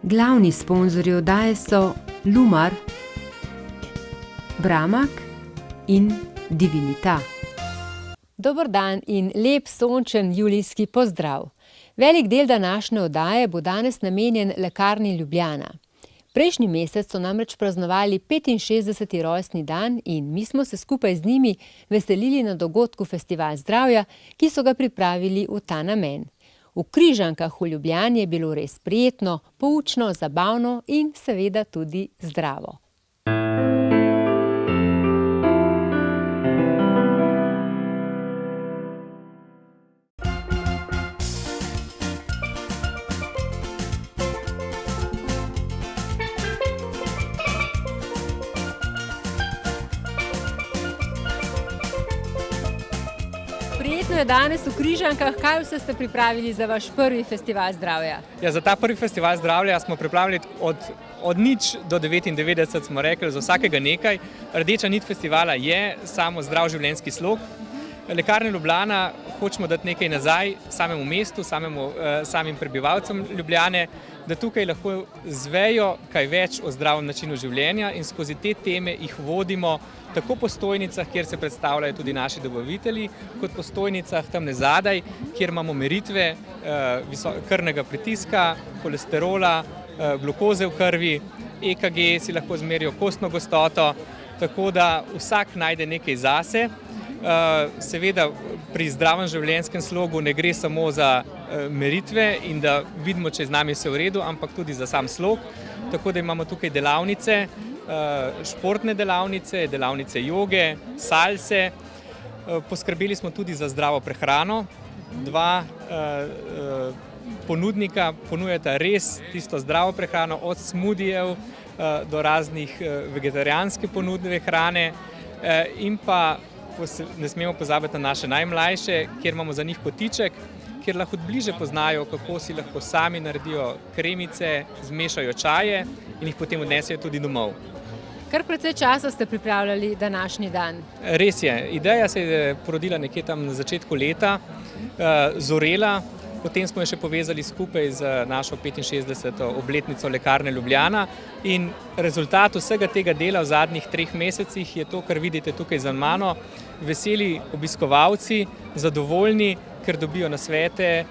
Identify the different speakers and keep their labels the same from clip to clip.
Speaker 1: Glavni sponzorji oddaje so Lumar, Bramak in Divinita. Dober dan in lep sončen julijski pozdrav. Velik del današnje oddaje bo danes namenjen Lekarni Ljubljana. Prejšnji mesec so namreč praznovali 65. rojstni dan in mi smo se skupaj z njimi veselili na dogodku Festival zdravja, ki so ga pripravili v ta namen. V Križankah v Ljubljani je bilo res prijetno, poučno, zabavno in seveda tudi zdravo. Prijetno je danes v Križankah. Kaj vse ste pripravili za vaš prvi festival zdravja?
Speaker 2: Ja, za ta prvi festival zdravja smo pripravili od nič do 99, smo rekli, za vsakega nekaj. Rdeča nit festivala je samo zdrav življenjski slog. Lekarna Ljubljana hočemo dati nekaj nazaj samemu mestu, samim prebivalcem Ljubljane, da tukaj lahko zvejo kaj več o zdravem načinu življenja in skozi te teme jih vodimo tako po stojnicah, kjer se predstavljajo tudi naši dobavitelji, kot po stojnicah tamle zadaj, kjer imamo meritve krvnega pritiska, holesterola, glukoze v krvi, EKG si lahko zmerijo, kostno gostoto, tako da vsak najde nekaj zase. Seveda pri zdravem življenjskem slogu ne gre samo za meritve in da vidimo, če z nami vse v redu, ampak tudi za sam slog. Tako da imamo tukaj delavnice, športne delavnice, delavnice joge, salse. Poskrbeli smo tudi za zdravo prehrano. Dva ponudnika ponujata res tisto zdravo prehrano, od smudijev do raznih vegetarijanske ponudbe hrane in pa ne smemo pozabiti na naše najmlajše, kjer imamo za njih kotiček, kjer lahko bliže poznajo, kako si lahko sami naredijo kremice, zmešajo čaje in jih potem odnesejo tudi domov.
Speaker 1: Kar precej časa ste pripravljali današnji dan.
Speaker 2: Res je. Ideja se je porodila nekje tam na začetku leta, zorela, potem smo jo še povezali skupaj z našo 65. obletnico Lekarne Ljubljana in rezultat vsega tega dela v zadnjih 3 mesecih je to, kar vidite tukaj za mano. Veseli obiskovalci, zadovoljni, ker dobijo nasvete,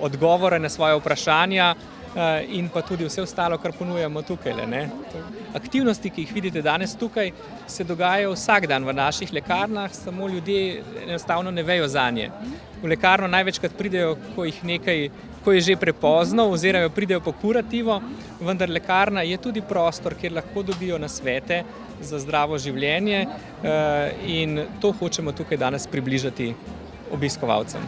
Speaker 2: odgovore na svoje vprašanja in pa tudi vse ostalo, kar ponujamo tukaj. Aktivnosti, ki jih vidite danes tukaj, se dogajajo vsak dan v naših lekarnah, samo ljudje enostavno ne vejo zanje. V lekarno največkrat pridejo, ko je že prepozno oziroma pridejo po kurativo, vendar lekarna je tudi prostor, kjer lahko dobijo nasvete za zdravo življenje in to hočemo tukaj danes približati obiskovalcem.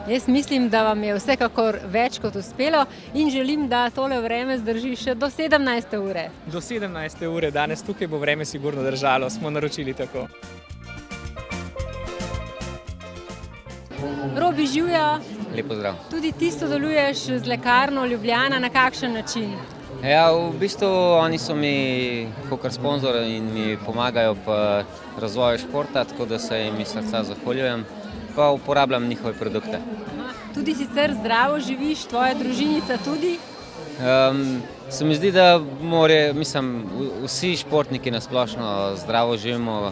Speaker 1: Jaz mislim, da vam je vsekakor več kot uspelo in želim, da tole vreme zdrži še do 17. ure.
Speaker 2: Do 17. ure danes tukaj bo vreme sigurno držalo, smo naročili tako.
Speaker 1: Robi, živjo.
Speaker 3: Lep pozdrav.
Speaker 1: Tudi ti sodeluješ z Lekarno Ljubljana, na kakšen način?
Speaker 3: Ja, v bistvu oni so mi kakor sponzor in mi pomagajo v razvoju športa, tako da se jim iz srca zahvaljujem, pa uporabljam njihove produkte.
Speaker 1: Tudi sicer zdravo živiš, tvoja družinica tudi?
Speaker 3: Se mi zdi, da vsi športniki nasplošno zdravo živimo,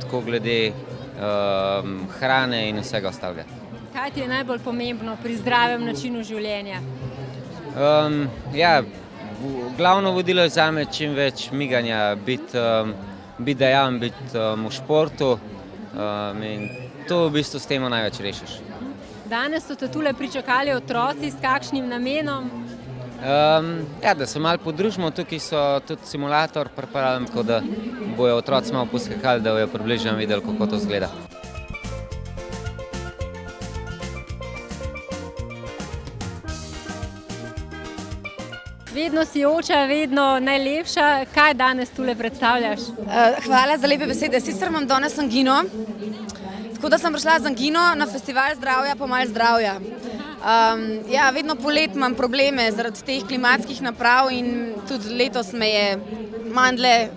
Speaker 3: tako glede hrane in vsega ostalega.
Speaker 1: Kaj ti je najbolj pomembno pri zdravem načinu življenja?
Speaker 3: Glavno vodilo je zame čim več miganja, biti dejaven, biti v športu in to v bistvu s tem največ rešiš.
Speaker 1: Danes so te tule pričakali otroci, s kakšnim namenom?
Speaker 3: Da se malo podružimo, tukaj so tudi simulator pripravljen, tako da bojo otroci malo poskakali, da bojo približno videli, kako to izgleda.
Speaker 1: Vedno si oča, vedno najlepša. Kaj danes tule predstavljaš?
Speaker 4: Hvala za lepe besede. Sicer imam danes angino, tako da sem prišla z angino na festival zdravja, pa malo zdravja. Vedno poleti imam probleme zaradi teh klimatskih naprav in tudi letos me je mandle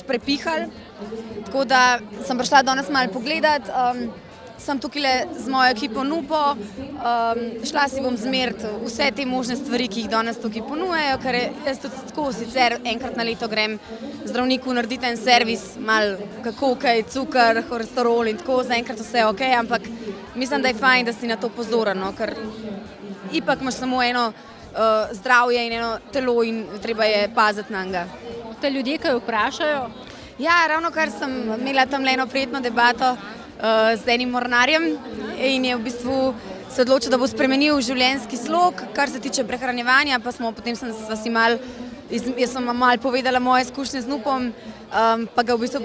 Speaker 4: prepihal. Tako da sem prišla danes malo pogledati. sem tukaj z mojo ekipo Nupo, šla si bom zmeriti vse te možne stvari, ki jih danes tukaj ponujajo, ker jaz tudi tako sicer enkrat na leto grem zdravniku narediti en servis, malo kako kaj, cukor, holesterol in tako, zaenkrat vse ok, ampak mislim, da je fajn, da si na to pozoren, no, ker ipak imaš samo eno zdravje in eno telo in treba je paziti na njega.
Speaker 1: Te ljudje kaj vprašajo?
Speaker 4: Ja, ravno kar sem imela tam eno prijetno debato z enim mornarjem in je v bistvu se odločil, da bo spremenil življenjski slog, kar se tiče prehranjevanja, pa smo potem jaz sem malo povedala moje izkušnje z Nupom, pa ga v bistvu,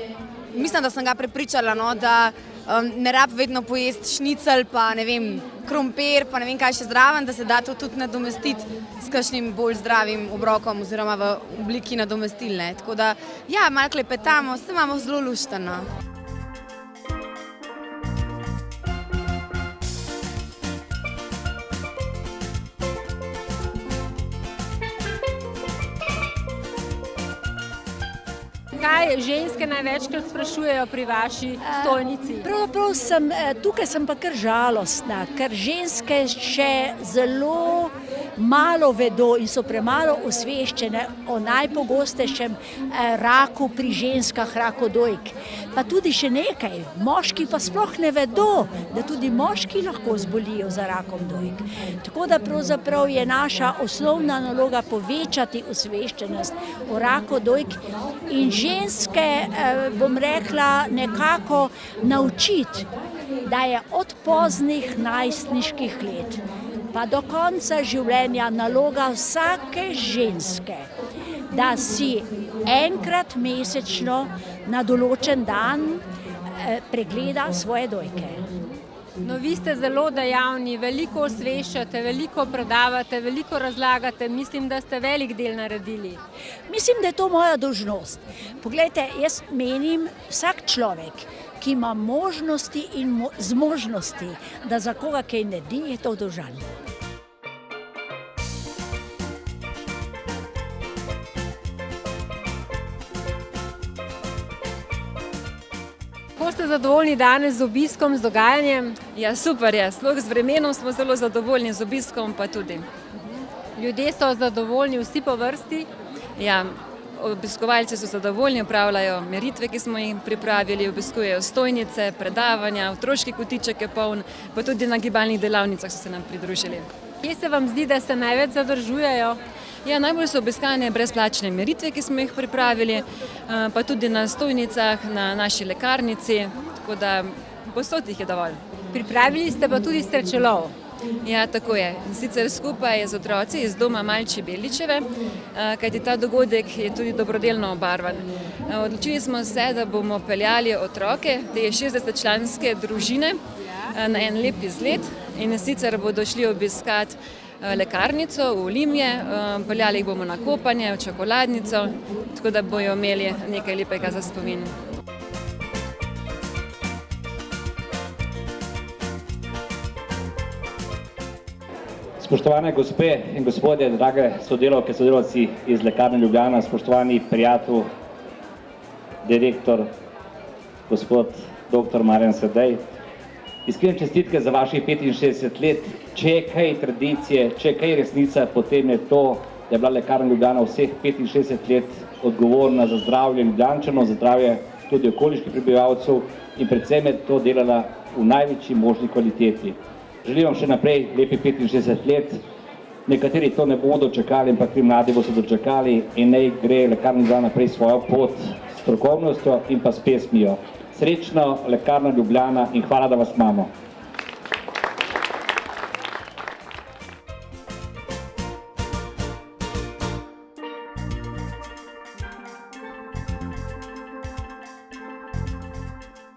Speaker 4: mislim, da sem ga prepričala, no, da ne rab vedno pojesti šnicel, pa ne vem, krompir, pa ne vem kaj še zraven, da se da to tudi nadomestiti s kakšnim bolj zdravim obrokom oziroma v obliki nadomestilne. Tako da, ja, malo klepetamo, se imamo zelo luštno.
Speaker 1: Kaj ženske največkrat sprašujejo pri vaši stojnici?
Speaker 5: Pravzaprav tukaj sem pa kar žalostna, ker ženske še zelo malo vedo in so premalo osveščene o najpogostejšem raku pri ženskah, raku dojk. Pa tudi še nekaj, moški pa sploh ne vedo, da tudi moški lahko zbolijo za rakom dojk. Tako da pravzaprav je naša osnovna naloga povečati osveščenost o raku dojk in ženske, bom rekla, nekako naučiti, da je od poznih najstniških let pa do konca življenja naloga vsake ženske, da si enkrat mesečno na določen dan pregleda svoje dojke.
Speaker 1: No, vi ste zelo dejavni, veliko osveščate, veliko predavate, veliko razlagate, mislim, da ste velik del naredili.
Speaker 5: Mislim, da je to moja dolžnost. Poglejte, jaz menim, vsak človek, ki ima možnosti in zmožnosti, da za koga kaj naredi, je to dolžan.
Speaker 1: Kako ste zadovoljni danes z obiskom, z dogajanjem?
Speaker 6: Ja, super je. Sploh z vremenom smo zelo zadovoljni, z obiskom pa tudi.
Speaker 1: Ljudje so zadovoljni, vsi po vrsti?
Speaker 6: Ja, obiskovalci so zadovoljni, opravljajo meritve, ki smo jih pripravili, obiskujejo stojnice, predavanja, otroški kotiček je poln, pa tudi na gibalnih delavnicah so se nam pridružili.
Speaker 1: Kje se vam zdi, da se največ zadržujejo?
Speaker 6: Ja, najbolj so obiskane brezplačne meritve, ki smo jih pripravili, pa tudi na stojnicah, na naši lekarnici, tako da povsod jih je dovolj.
Speaker 1: Pripravili ste pa tudi srečelov.
Speaker 6: Ja, tako je. Sicer skupaj z otroci iz doma Malči Beličeve, kajti ta dogodek je tudi dobrodelno obarvan. Odločili smo se, da bomo peljali otroke, te 60-članske družine, na en lep izlet in sicer bodo šli obiskat lekarnico v Limje, peljali jih bomo na kopanje, v čokoladnico, tako da bojo imeli nekaj lepega za spomin.
Speaker 7: Spoštovane gospe in gospodje, drage sodelavke, sodelavci iz Lekarne Ljubljana, spoštovani prijatelj, direktor, gospod dr. Marjan Sedej. Iskrene čestitke za vaših 65 let. Če je kaj tradicije, če je kaj resnica, potem je to, da je bila Lekarna Ljubljana vseh 65 let odgovorna za zdravje Ljubljančanov, za zdravje tudi okoliških prebivalcev in predvsem je to delala v največji možni kvaliteti. Želim vam še naprej lepih 65 let. Nekateri to ne bodo dočakali, ampak ti mladi bodo dočakali in naj gre Lekarna Ljubljana naprej svojo pot s strokovnostjo in pa s pesmijo. Srečno, Lekarna Ljubljana in hvala, da vas imamo.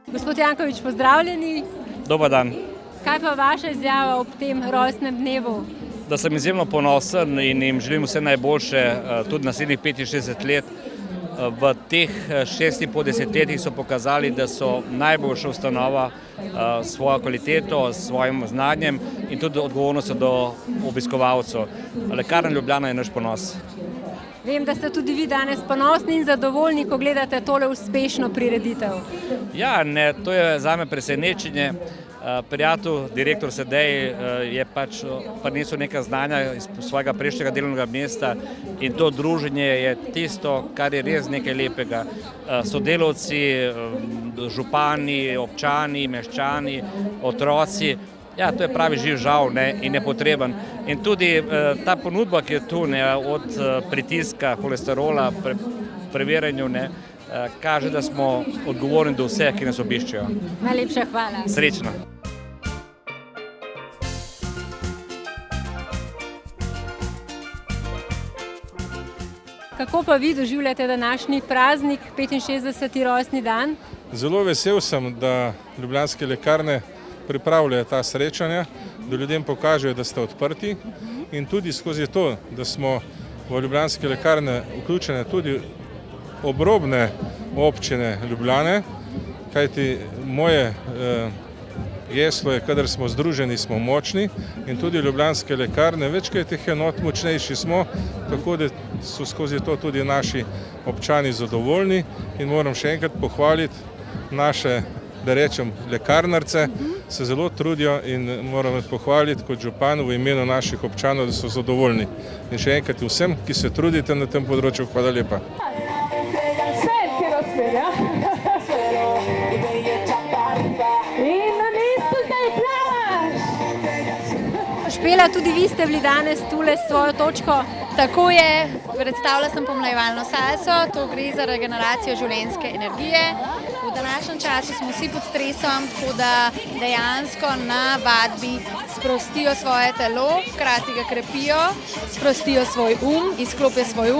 Speaker 1: Gospod Janković, pozdravljeni.
Speaker 8: Dobar dan.
Speaker 1: Kaj pa vaša izjava ob tem rojstnem dnevu?
Speaker 8: Da sem izjemno ponosen in jim želim vse najboljše tudi naslednjih 65 let. V teh 6,5 letih so pokazali, da so najboljša ustanova s svojo kvaliteto, s svojim znanjem in tudi odgovornostjo do obiskovalcev. Lekarna Ljubljana je naš ponos.
Speaker 1: Vem, da ste tudi vi danes ponosni in zadovoljni, ko gledate tole uspešno prireditev.
Speaker 8: Ja, to je zame presenečenje. Prijatelj, direktor Sedej, je pač prinesel neka znanja iz svojega prejšnjega delovnega mesta in to druženje je tisto, kar je res nekaj lepega. Sodelavci, župani, občani, meščani, otroci, ja, to je pravi živ žal in nepotreben. In tudi ta ponudba, ki je tu, od pritiska, holesterola, preverjanju, kaže, da smo odgovorni do vseh, ki nas obiščejo.
Speaker 1: Najlepša hvala.
Speaker 8: Srečno.
Speaker 1: Kako pa vi doživljate današnji praznik, 65. rojstni dan?
Speaker 9: Zelo vesel sem, da Ljubljanske lekarne pripravljajo ta srečanja, da ljudem pokažejo, da ste odprti in tudi skozi to, da smo v Ljubljanske lekarne vključene tudi obrobne občine Ljubljane, kajti moje geslo je, kadar smo združeni, smo močni in tudi Ljubljanske lekarne, večkrat teh enot močnejši smo, tako da so skozi to tudi naši občani zadovoljni in moram še enkrat pohvaliti naše, da rečem, lekarnarce, se zelo trudijo in moram pohvaliti kot župan v imenu naših občanov, da so zadovoljni. In še enkrat vsem, ki se trudite na tem področju, hvala lepa.
Speaker 1: Špela, tudi vi ste bili danes tule s svojo točko.
Speaker 10: Tako je, predstavila sem pomlajevalno salso, to gre za regeneracijo življenjske energije. V današnjem času smo vsi pod stresom, tako da dejansko na vadbi sprostijo svoje telo, hkrati ga krepijo, sprostijo svoj izklopijo svoj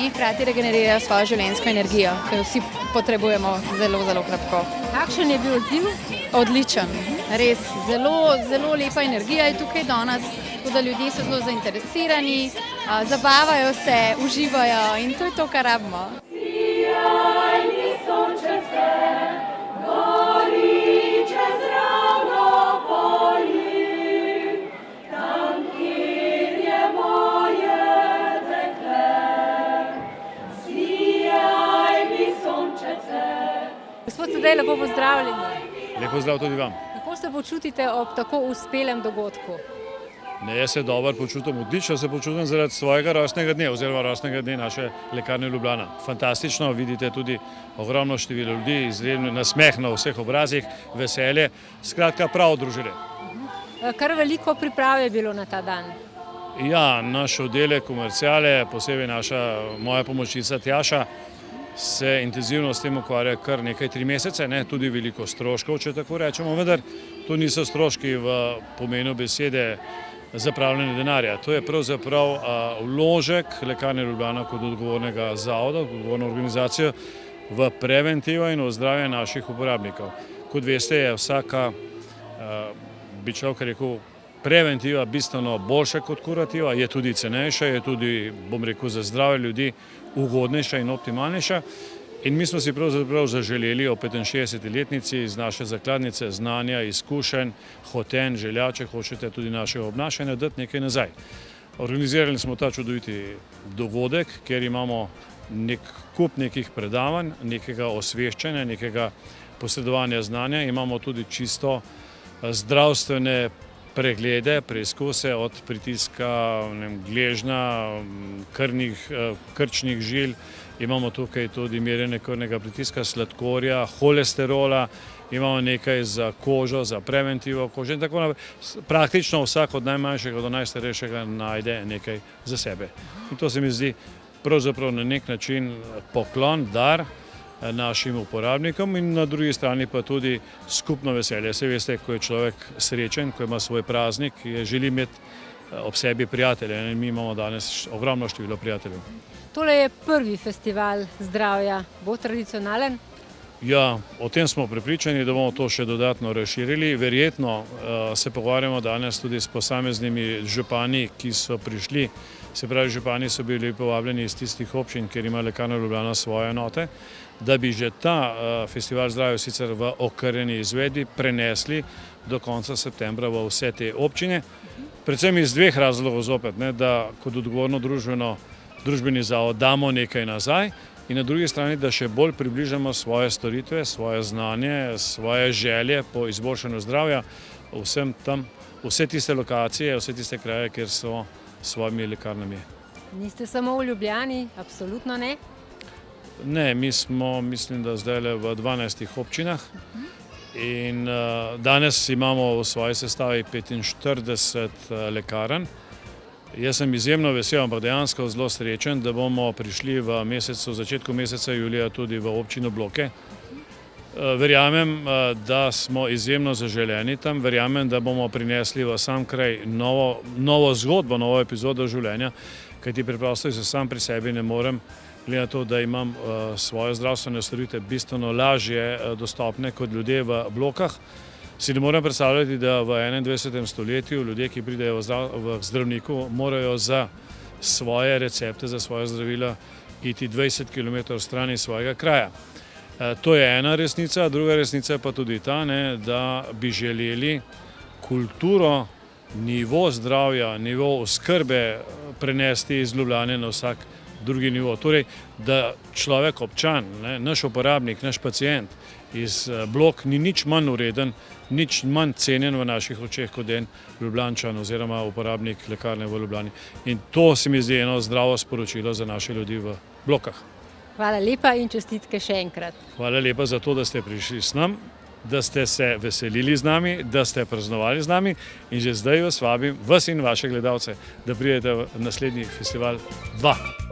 Speaker 10: in hkrati regenerirajo svojo življenjsko energijo, ki jo vsi potrebujemo zelo, zelo krepko.
Speaker 1: Kakšen je bil odziv?
Speaker 10: Odličen, res zelo, zelo lepa energija je tukaj danes, tako da ljudje so zelo zainteresirani, zabavajo se, uživajo in to je to, kar rabimo.
Speaker 1: Gospod Sedej, lepo pozdravljeni.
Speaker 11: Lepo zdrav tudi vam.
Speaker 1: Kako se počutite ob tako uspelem dogodku?
Speaker 11: Jaz se dobro počutim, odlično se počutim zaradi svojega rojstnega dne oziroma rojstnega dne naše lekarne Ljubljana. Fantastično, vidite tudi ogromno število ljudi, izredno nasmeh na vseh obrazih, veselje, skratka prav družine.
Speaker 1: Kar veliko priprav je bilo na ta dan.
Speaker 11: Ja, naš oddelek komerciale, posebej moja pomočnica Tjaša, se intenzivno s tem ukvarja kar nekaj 3 mesece, tudi veliko stroškov, če tako rečemo, vendar to niso stroški v pomenu besede zapravljanje denarja. To je pravzaprav vložek lekarne Ljubljana kot odgovornega zavoda, kot odgovorno organizacijo v preventivo in v zdravje naših uporabnikov. Kot veste, je vsaka, bi človek rekel, preventiva bistveno boljša kot kurativa, je tudi cenejša, je tudi, bom rekel, za zdravje ljudi ugodnejša in optimalnejša. In mi smo si pravzaprav zaželeli o 65-letnici iz naše zakladnice znanja, izkušenj, hotenj, želja, če hočete, tudi našega obnašanja, dati nekaj nazaj. Organizirali smo ta čudoviti dogodek, kjer imamo nek kup nekih predavanj, nekega osveščanja, nekega posredovanja znanja, imamo tudi čisto zdravstvene preglede, preizkuse od pritiska gležnja, krčnih žil, imamo tukaj tudi merjenje krvnega pritiska, sladkorja, holesterola, imamo nekaj za kožo, za preventivo kože in tako naprej. Praktično vsak od najmanjšega do najstarejšega najde nekaj za sebe. In to se mi zdi pravzaprav na nek način poklon, dar našim uporabnikom in na drugi strani pa tudi skupno veselje. Saj veste, ko je človek srečen, ko ima svoj praznik, želi imeti ob sebi prijatelje in mi imamo danes ogromno število prijateljev.
Speaker 1: Tole je prvi festival zdravja. Bo tradicionalen?
Speaker 11: Ja, o tem smo prepričani, da bomo to še dodatno razširili. Verjetno se pogovarjamo danes tudi s posameznimi župani, ki so prišli. Se pravi, župani so bili povabljeni iz tistih občin, kjer ima lekarna Ljubljana svoje enote, da bi že ta festival zdravja sicer v okrnjeni izvedbi prenesli do konca septembra v vse te občine. Predvsem iz 2 razlogov zopet, da kot odgovorno družbeni zavod damo nekaj nazaj in na drugi strani, da še bolj približamo svoje storitve, svoje znanje, svoje želje po izboljšanju zdravja vsem tam, vse tiste lokacije, vse tiste kraje, kjer so s svojimi lekarnami.
Speaker 1: Niste samo v Ljubljani, absolutno ne?
Speaker 11: Ne, mi smo, mislim, da zdaj v 12 občinah in danes imamo v svoji sestavi 45 lekarn. Jaz sem izjemno vesel, ampak dejansko zelo srečen, da bomo prišli v začetku meseca julija tudi v občino Bloke. Verjamem, da smo izjemno zaželeni tam, verjamem, da bomo prinesli v sam kraj novo zgodbo, novo epizodo življenja, kajti preprosto se sam pri sebi ne morem, glede na to, da imam svoje zdravstvene storitve bistveno lažje dostopne kot ljudje v Blokah. Si ne morem predstavljati, da v 21. stoletju ljudje, ki pridejo v zdravniku, morajo za svoje recepte, za svoje zdravila iti 20 km stran iz svojega kraja. To je ena resnica, druga resnica pa tudi ta, da bi želeli kulturo, nivo zdravja, nivo oskrbe prenesti iz Ljubljane na vsak drugi nivo. Torej, da človek, občan, naš uporabnik, naš pacient iz Blok ni nič manj ureden, nič manj cenjen v naših očeh kot en Ljubljančan oziroma uporabnik lekarne v Ljubljani. In to se mi zdi eno zdravo sporočilo za naše ljudi v Blokah.
Speaker 1: Hvala lepa in čestitke še enkrat.
Speaker 11: Hvala lepa za to, da ste prišli s nam, da ste se veselili z nami, da ste praznovali z nami in že zdaj vas vabim, vas in vaše gledalce, da pridete v naslednji festival 2.